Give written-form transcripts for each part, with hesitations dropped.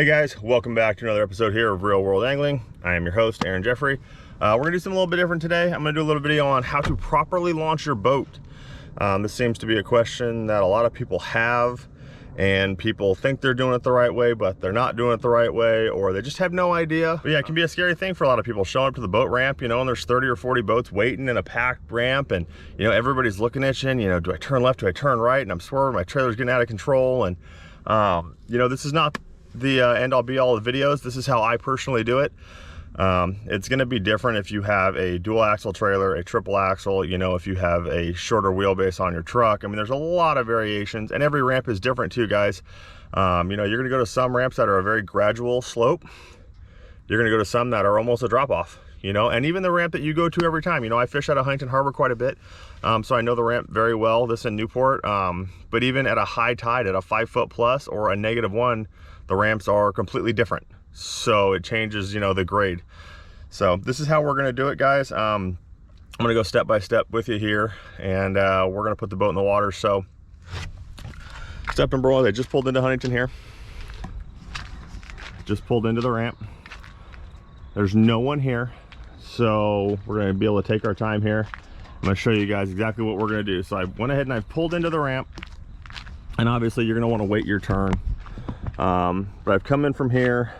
Hey guys, welcome back to another episode here of Real World Angling. I am your host, Aaron Jeffrey. We're gonna do something a little bit different today. I'm gonna do a little video on how to properly launch your boat. This seems to be a question that a lot of people have, and people think they're doing it the right way, but they're not doing it the right way, or they just have no idea. But yeah, it can be a scary thing for a lot of people showing up to the boat ramp, and there's 30 or 40 boats waiting in a packed ramp, and everybody's looking at you, and do I turn left, do I turn right, and I'm swerving, my trailer's getting out of control, and this is not the end all be all of videos. This is how I personally do it. It's going to be different if you have a dual axle trailer, a triple axle, if you have a shorter wheelbase on your truck. I mean, there's a lot of variations, and every ramp is different too, guys. You're going to go to some ramps that are a very gradual slope. You're going to go to some that are almost a drop off, and even the ramp that you go to every time. I fish out of Huntington Harbor quite a bit, so I know the ramp very well, this in Newport. But even at a high tide, at a 5 foot plus or a -1, the ramps are completely different. So it changes, the grade. So this is how we're gonna do it, guys. I'm gonna go step by step with you here, and we're gonna put the boat in the water. So step number one, I just pulled into Huntington here. Just pulled into the ramp. There's no one here. So we're gonna be able to take our time here. I'm gonna show you guys exactly what we're gonna do. So I went ahead and I've pulled into the ramp, and obviously you're gonna wanna wait your turn. But I've come in from here,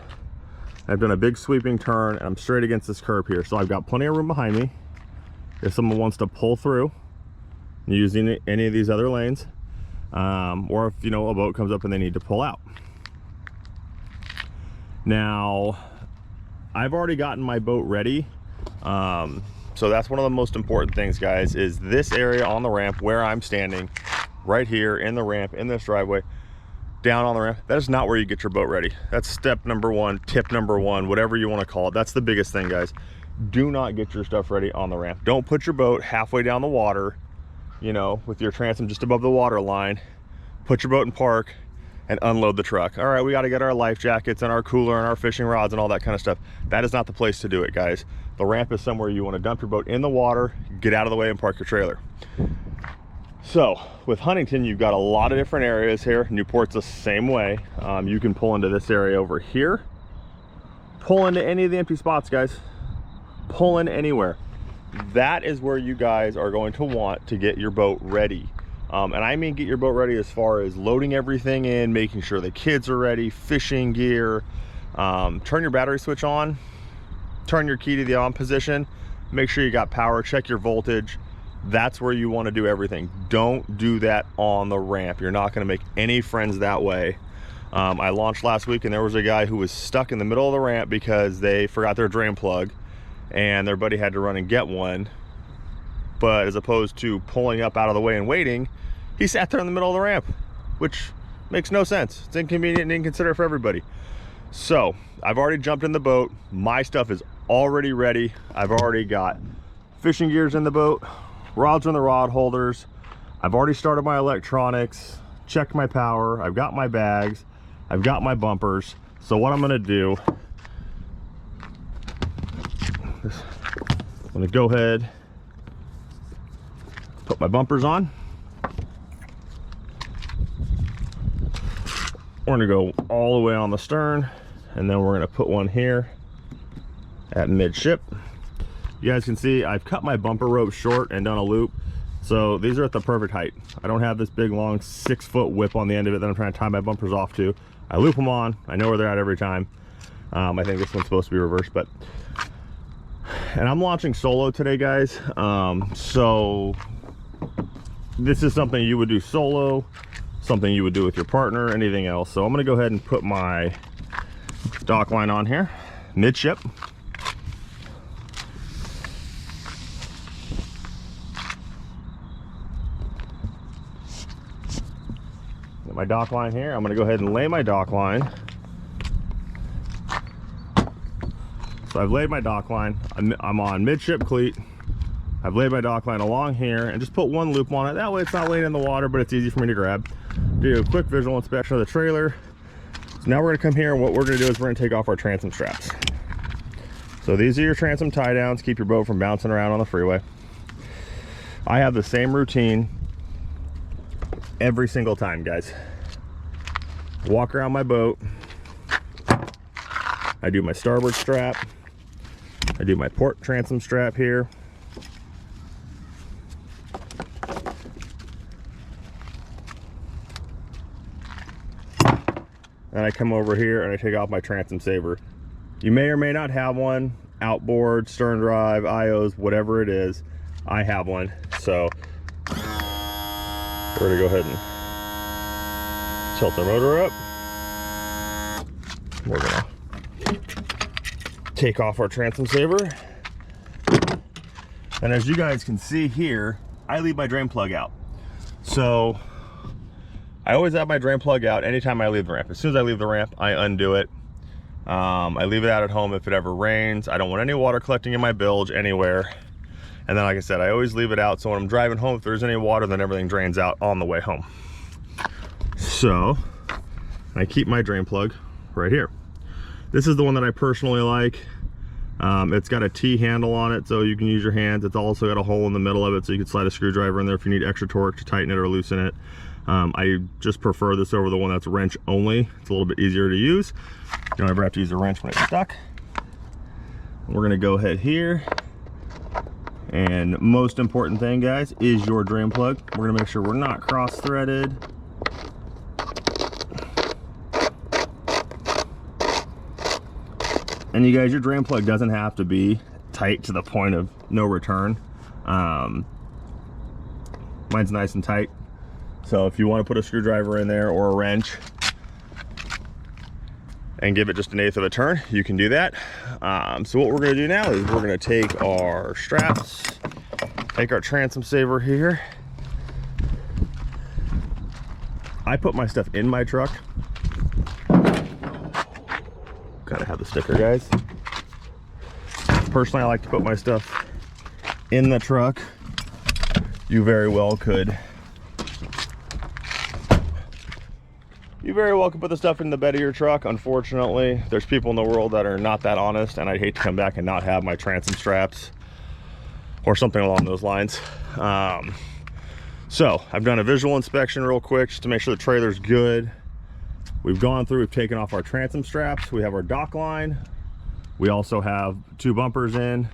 I've done a big sweeping turn, and I'm straight against this curb here. So I've got plenty of room behind me if someone wants to pull through using any of these other lanes, or if a boat comes up and they need to pull out. Now I've already gotten my boat ready, so that's one of the most important things, guys, is this area on the ramp where I'm standing right here in the ramp, in this driveway, down on the ramp. That is not where you get your boat ready. That's step number one, tip number one, whatever you want to call it. That's the biggest thing, guys. Do not get your stuff ready on the ramp. Don't put your boat halfway down the water, with your transom just above the water line. Put your boat in park and unload the truck. All right, we got to get our life jackets and our cooler and our fishing rods and all that kind of stuff. That is not the place to do it, guys. The ramp is somewhere you want to dump your boat in the water, get out of the way, and park your trailer. So with Huntington, you've got a lot of different areas here. Newport's the same way. You can pull into this area over here. Pull into any of the empty spots, guys. Pull in anywhere. That is where you guys are going to want to get your boat ready. And I mean get your boat ready as far as loading everything in, making sure the kids are ready, fishing gear. Turn your battery switch on. Turn your key to the on position. Make sure you got power. Check your voltage. That's where you want to do everything. Don't do that on the ramp. You're not going to make any friends that way. I launched last week, and there was a guy who was stuck in the middle of the ramp because they forgot their drain plug, and their buddy had to run and get one. But as opposed to pulling up out of the way and waiting, he sat there in the middle of the ramp, which makes no sense. It's inconvenient and inconsiderate for everybody. So I've already jumped in the boat. My stuff is already ready. I've already got fishing gears in the boat. Rods are in the rod holders. I've already started my electronics, checked my power. I've got my bags. I've got my bumpers. So what I'm gonna do, I'm gonna go ahead, put my bumpers on. We're gonna go all the way on the stern, and then we're gonna put one here at midship. You guys can see I've cut my bumper rope short and done a loop, so these are at the perfect height. I don't have this big long 6 foot whip on the end of it that I'm trying to tie my bumpers off to. I loop them on. I know where they're at every time. I think this one's supposed to be reversed, and I'm launching solo today, guys. So this is something you would do solo, something you would do with your partner, anything else. So I'm gonna go ahead and put my dock line on here, midship. My dock line here. I'm going to go ahead and lay my dock line. So I've laid my dock line. I'm on midship cleat. I've laid my dock line along here and just put one loop on it. That way it's not laying in the water, but it's easy for me to grab. Do a quick visual inspection of the trailer. So now we're going to come here, and what we're going to do is we're going to take off our transom straps. So these are your transom tie downs. Keep your boat from bouncing around on the freeway. I have the same routine every single time, guys. Walk around my boat, I do my starboard strap. I do my port transom strap here. And I come over here and I take off my transom saver. You may or may not have one. Outboard, stern drive, IOs, whatever it is, I have one. So we're gonna go ahead and tilt our motor up. We're gonna take off our transom saver. And as you guys can see here, I leave my drain plug out. So I always have my drain plug out anytime I leave the ramp. As soon as I leave the ramp, I undo it. I leave it out at home if it ever rains. I don't want any water collecting in my bilge anywhere. And then, like I said, I always leave it out, so when I'm driving home, if there's any water, then everything drains out on the way home. So I keep my drain plug right here. This is the one that I personally like. It's got a T handle on it, so you can use your hands. It's also got a hole in the middle of it, so you can slide a screwdriver in there if you need extra torque to tighten it or loosen it. I just prefer this over the one that's wrench only. It's a little bit easier to use. You don't ever have to use a wrench when it's stuck. We're gonna go ahead here. And most important thing, guys, is your drain plug. We're gonna make sure we're not cross-threaded. And you guys, your drain plug doesn't have to be tight to the point of no return. Mine's nice and tight. So if you want to put a screwdriver in there or a wrench and give it just 1/8 of a turn, you can do that. So what we're going to do now is we're going to take our straps, take our transom saver here. I put my stuff in my truck. Gotta have the sticker, guys. Personally, I like to put my stuff in the truck. You very well could. You very well could put the stuff in the bed of your truck. Unfortunately, there's people in the world that are not that honest, and I'd hate to come back and not have my transom straps or something along those lines. So I've done a visual inspection real quick just to make sure the trailer's good. We've gone through, we've taken off our transom straps. We have our dock line. We also have 2 bumpers in.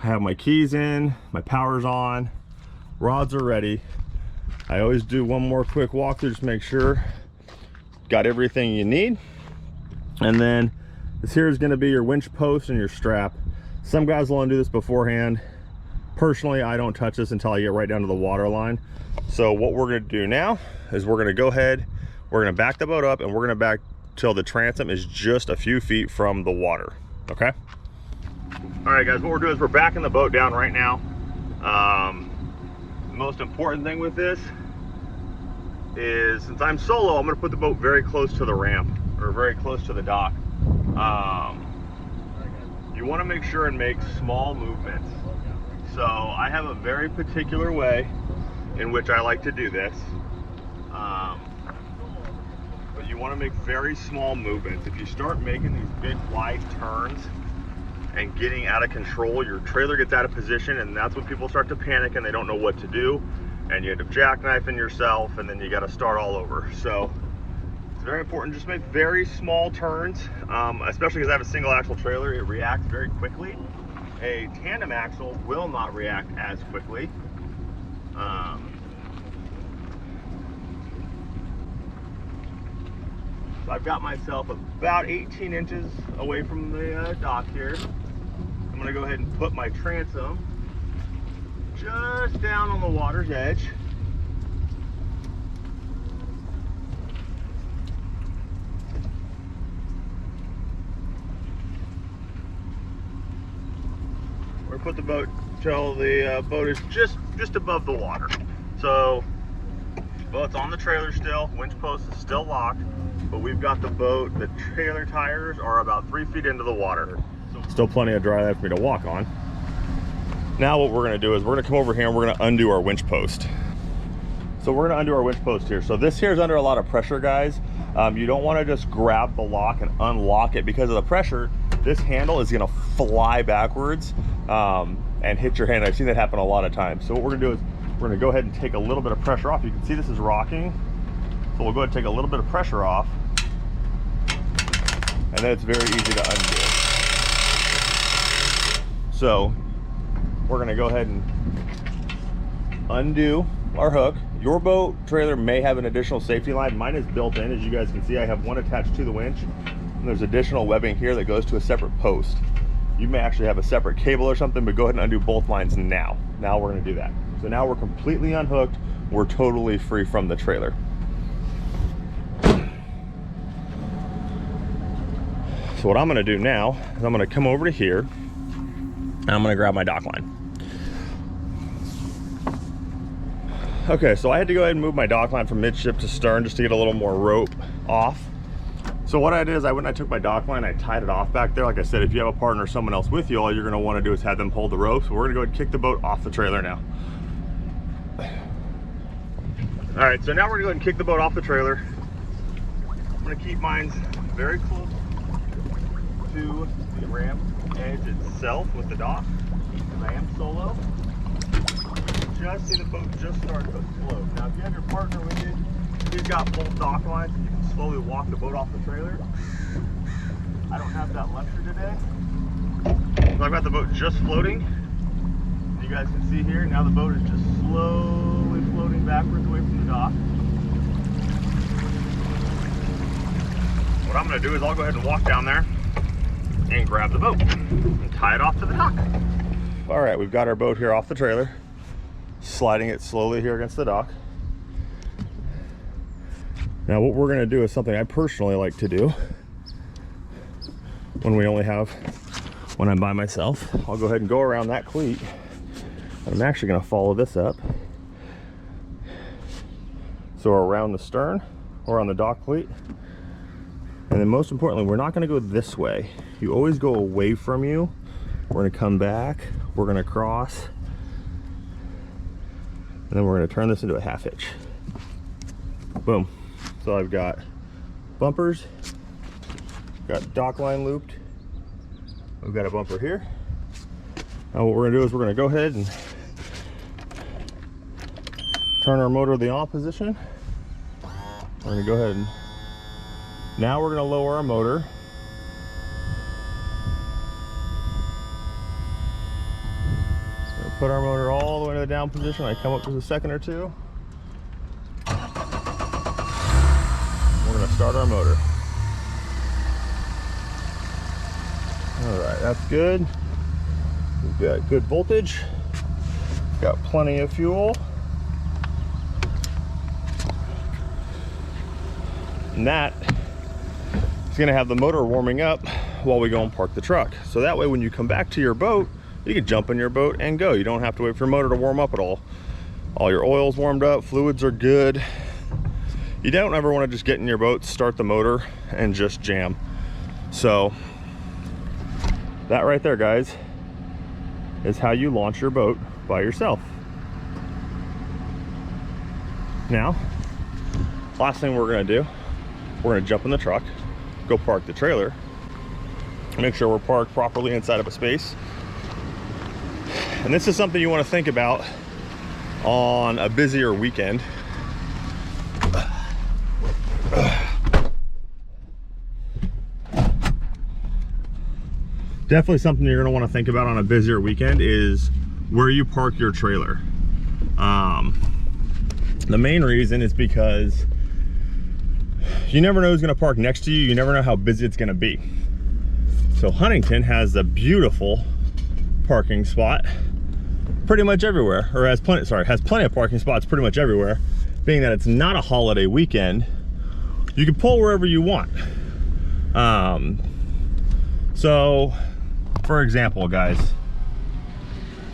I have my keys in, my power's on, rods are ready. I always do one more quick walkthrough just to make sure got everything you need. And then this here is gonna be your winch post and your strap. Some guys will undo this beforehand. Personally, I don't touch this until I get right down to the water line. So what we're gonna do now is we're gonna go ahead, we're gonna back the boat up, and we're gonna back till the transom is just a few feet from the water, okay? All right, guys, what we're doing is we're backing the boat down right now. The most important thing with this is, since I'm solo, I'm gonna put the boat very close to the ramp, or very close to the dock. You wanna make sure and make small movements. So I have a very particular way in which I like to do this. But you wanna make very small movements. If you start making these big wide turns and getting out of control, your trailer gets out of position, and that's when people start to panic and they don't know what to do, and you end up jackknifing yourself, and then you got to start all over. So it's very important, just make very small turns, especially because I have a single axle trailer. It reacts very quickly. A tandem axle will not react as quickly. So I've got myself about 18 inches away from the dock here. I'm gonna go ahead and put my transom just down on the water's edge. Or put the boat till the boat is just above the water. So boat's on the trailer still, winch post is still locked, but we've got the boat, the trailer tires are about 3 feet into the water. Still plenty of dry land for me to walk on. Now what we're gonna do is we're gonna come over here and we're gonna undo our winch post. So we're gonna undo our winch post here. So this here is under a lot of pressure, guys. You don't wanna just grab the lock and unlock it. Because of the pressure, this handle is gonna fly backwards and hit your hand. I've seen that happen a lot of times. So what we're gonna do is we're gonna go ahead and take a little bit of pressure off. You can see this is rocking. So we'll go ahead and take a little bit of pressure off. and then it's very easy to undo. So we're gonna go ahead and undo our hook. Your boat trailer may have an additional safety line. Mine is built in. As you guys can see, I have one attached to the winch, and there's additional webbing here that goes to a separate post. You may actually have a separate cable or something, but go ahead and undo both lines now. Now we're gonna do that. So now we're completely unhooked. We're totally free from the trailer. So what I'm gonna do now is I'm gonna come over to here and I'm gonna grab my dock line. Okay, so I had to go ahead and move my dock line from midship to stern just to get a little more rope off. So what I did is I went and I took my dock line, I tied it off back there. Like I said, if you have a partner or someone else with you, all you're gonna wanna do is have them hold the rope. So we're gonna go ahead and kick the boat off the trailer now. All right, so now we're gonna go ahead and kick the boat off the trailer. I'm gonna keep mine very close to the ramp edge itself with the dock, because I am solo. Just see the boat just start to float. Now, if you have your partner with you, he's got both dock lines, and you can slowly walk the boat off the trailer. I don't have that luxury today. So I've got the boat just floating. You guys can see here, now the boat is just slowly floating backwards away from the dock. What I'm gonna do is I'll go ahead and walk down there and grab the boat and tie it off to the dock. All right, we've got our boat here off the trailer, sliding it slowly here against the dock. Now what we're gonna do is something I personally like to do when I'm by myself. I'll go ahead and go around that cleat. I'm actually gonna follow this up. So around the stern or on the dock cleat. And then most importantly, we're not gonna go this way. You always go away from you. We're gonna come back, we're gonna cross, and then we're gonna turn this into a half hitch. Boom. So I've got bumpers, got dock line looped. We've got a bumper here. Now what we're gonna do is we're gonna go ahead and turn our motor to the on position. We're gonna go ahead and, now we're gonna lower our motor. Put our motor all the way to the down position. I come up just a second or two. We're gonna start our motor. All right, that's good. We've got good voltage. Got plenty of fuel. And that is gonna have the motor warming up while we go and park the truck. So that way when you come back to your boat, you can jump in your boat and go. You don't have to wait for your motor to warm up at all. All your oil's warmed up, fluids are good. You don't ever want to just get in your boat, start the motor, and just jam. So that right there, guys, is how you launch your boat by yourself. Now, last thing we're gonna do, we're gonna jump in the truck, go park the trailer, make sure we're parked properly inside of a space. And this is something you want to think about on a busier weekend. Definitely something you're going to want to think about on a busier weekend is where you park your trailer. The main reason is because you never know who's going to park next to you. You never know how busy it's going to be. So Huntington has a beautiful parking spot pretty much everywhere, or has plenty of parking spots pretty much everywhere. Being that it's not a holiday weekend, you can pull wherever you want. So for example, guys,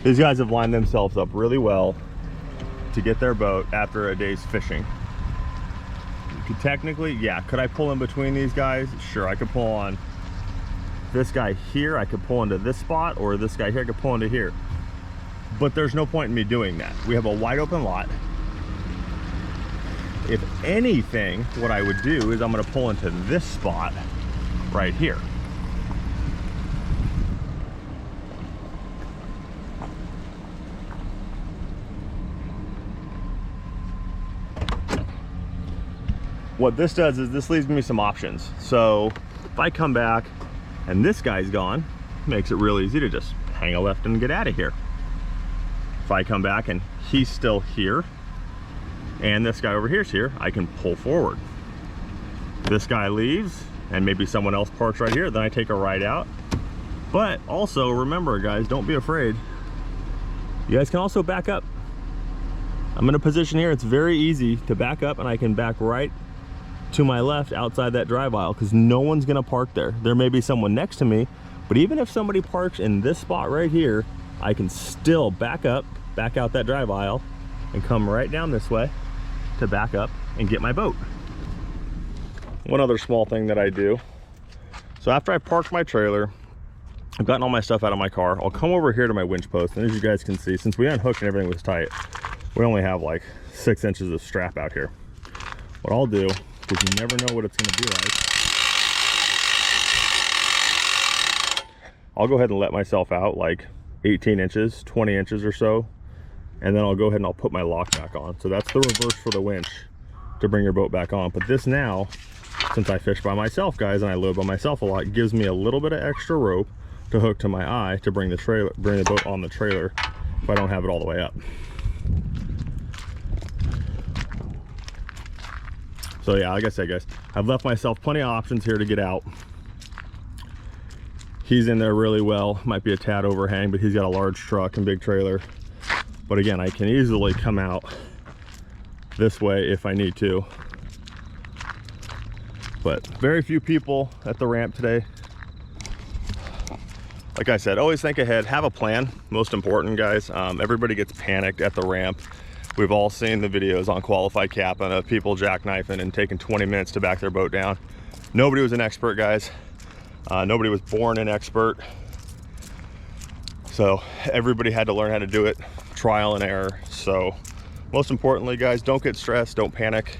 these guys have lined themselves up really well to get their boat after a day's fishing. You could technically, yeah, could I pull in between these guys? Sure, I could pull on this guy here, I could pull into this spot, or this guy here, I could pull into here. But there's no point in me doing that. We have a wide open lot. If anything, what I would do is I'm gonna pull into this spot right here. What this does is this leaves me some options. So If I come back and this guy's gone, makes it real easy to just hang a left and get out of here. If I come back and he's still here and this guy over here's here, I can pull forward. This guy leaves and maybe someone else parks right here, then I take a right out. But also remember guys, don't be afraid. You guys can also back up. I'm in a position here, it's very easy to back up, and I can back right to my left outside that drive aisle because no one's gonna park there. There may be someone next to me, but even if somebody parks in this spot right here, I can still back up, back out that drive aisle, and come right down this way to back up and get my boat. One other small thing that I do. So after I parked my trailer, I've gotten all my stuff out of my car, I'll come over here to my winch post, and as you guys can see, since we unhooked and everything was tight, we only have like 6 inches of strap out here. What I'll do, because you never know what it's gonna be like, I'll go ahead and let myself out like 18 inches, 20 inches or so, and then I'll go ahead and I'll put my lock back on. So that's the reverse for the winch to bring your boat back on. But this now, since I fish by myself, guys, and I live by myself a lot, gives me a little bit of extra rope to hook to my eye to bring the boat on the trailer if I don't have it all the way up. So yeah, like I said guys, I've left myself plenty of options here to get out. He's in there really well, might be a tad overhang, but he's got a large truck and big trailer. But again, I can easily come out this way if I need to. But very few people at the ramp today. Like I said, always think ahead, have a plan, most important guys. Everybody gets panicked at the ramp. We've all seen the videos on Qualified Capping of people jackknifing and taking 20 minutes to back their boat down. Nobody was an expert, guys. Nobody was born an expert. So everybody had to learn how to do it, trial and error. So most importantly, guys, don't get stressed, don't panic.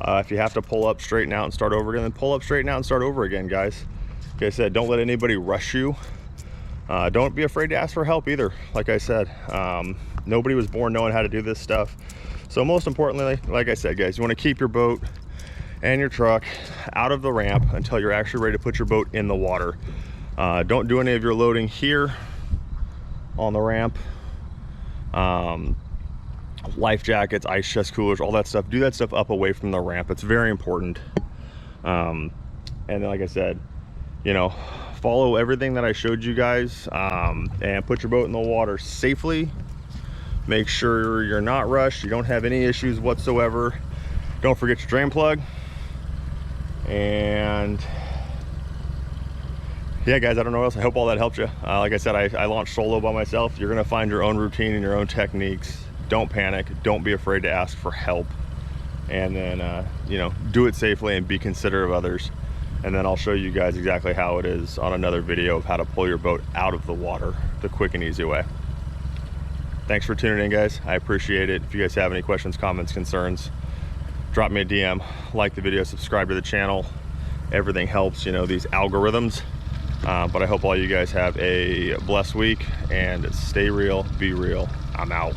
If you have to pull up, straighten out, and start over again, then pull up, straighten out, and start over again, guys. Like I said, don't let anybody rush you. Don't be afraid to ask for help either. Like I said, nobody was born knowing how to do this stuff. So most importantly, like I said, guys, you want to keep your boat and your truck out of the ramp until you're actually ready to put your boat in the water. Don't do any of your loading here on the ramp. Life jackets, ice chest coolers, all that stuff, do that stuff up away from the ramp. It's very important. And then like I said, you know, follow everything that I showed you guys, and put your boat in the water safely. Make sure you're not rushed, you don't have any issues whatsoever. Don't forget your drain plug. And yeah guys, I don't know what else. I hope all that helped you. Like I said, I launched solo by myself. You're gonna find your own routine and your own techniques. Don't panic, don't be afraid to ask for help, and then you know, do it safely and be considerate of others. And then I'll show you guys exactly how it is on another video of how to pull your boat out of the water the quick and easy way. Thanks for tuning in, guys. I appreciate it. If you guys have any questions, comments, concerns, drop me a DM, like the video, subscribe to the channel. Everything helps, you know, these algorithms. But I hope all you guys have a blessed week, and stay real, be real. I'm out.